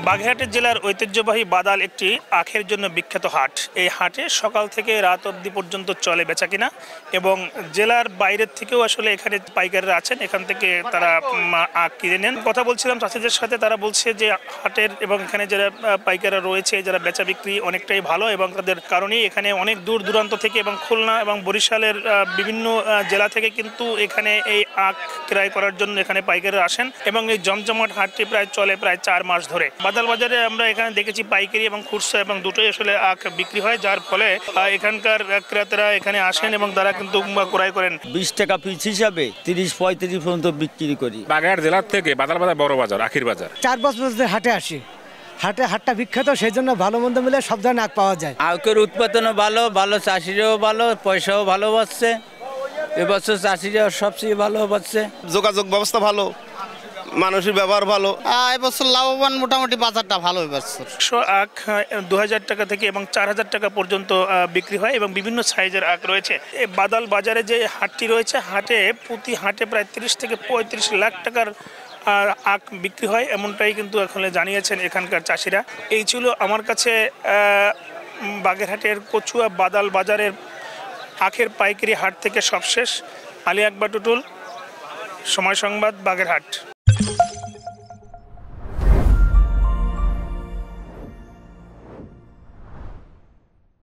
বাগেরহাটের জেলার ঐতিহ্যবাহী বাদাল একটি আখের জন্য বিখ্যাত হাট। এই হাটে সকাল থেকে রাত অবধি পর্যন্ত চলে বেচাকিনা এবং জেলার বাইরের থেকেও আসলে এখানে পাইকাররা আছেন, এখান থেকে তারা আখ কিনে নেন। কথা বলছিলাম চাষিদের সাথে, তারা বলছে যে হাটের এবং এখানে যারা পাইকাররা রয়েছে, যারা বেচা বিক্রি অনেকটাই ভালো এবং তাদের কারণেই এখানে অনেক দূর দূরান্ত থেকে এবং খুলনা এবং বরিশালের বিভিন্ন জেলা থেকে কিন্তু এখানে এই আখ ক্রয় করার জন্য এখানে পাইকাররা আসেন এবং এই জমজমাট হাটটি চলে প্রায় 4 মাস ধরে। বাদাল বাজারে আমরা এখানে দেখেছি পাইকারি এবং খুচরা এবং দুটোই আসলে আখ বিক্রি হয়, যার ফলে এখানকার ক্রেতারা এখানে আসেন এবং তারা কিন্তু ক্রয় করেন। 20 টাকা পিস হিসাবে 30-35 পর্যন্ত বিক্রি করি। বাগেরহাট জেলার থেকে বাদাল বাজার বড় বাজার, আখির বাজার। 4 বছর হাটে আসি, হাটটা বিখ্যাত, সেই জন্য ভালো মন্দ মিলে সব ধরনের আখ পাওয়া যায়। আখের উৎপাদনও ভালো, চাষিরাও ভালো, পয়সাও ভালো পাচ্ছে। এবছর চাষিরা সবচেয়ে ভালো পাচ্ছে। যোগাযোগ ব্যবস্থা ভালো, মানুষের ব্যবহার ভালো। এবছর লাভবান, মোটামুটি বাজারটা ভালো। এবছর আখ 2000 টাকা থেকে এবং 4000 টাকা পর্যন্ত বিক্রি হয় এবং বিভিন্ন সাইজের আখ রয়েছে। এই বাদাল বাজারে যে হাটটি রয়েছে, প্রতি হাটে প্রায় 30 থেকে 35 লাখ টাকার আখ বিক্রি হয়, এমনটাই কিন্তু এখন জানিয়েছেন এখানকার চাষিরা। এই ছিল আমার কাছে বাগেরহাটের কচুয়া বাদাল বাজারের আখের পাইকারি হাট থেকে সবশেষ। আলী আকবর টুটুল, সময় সংবাদ, বাগেরহাট।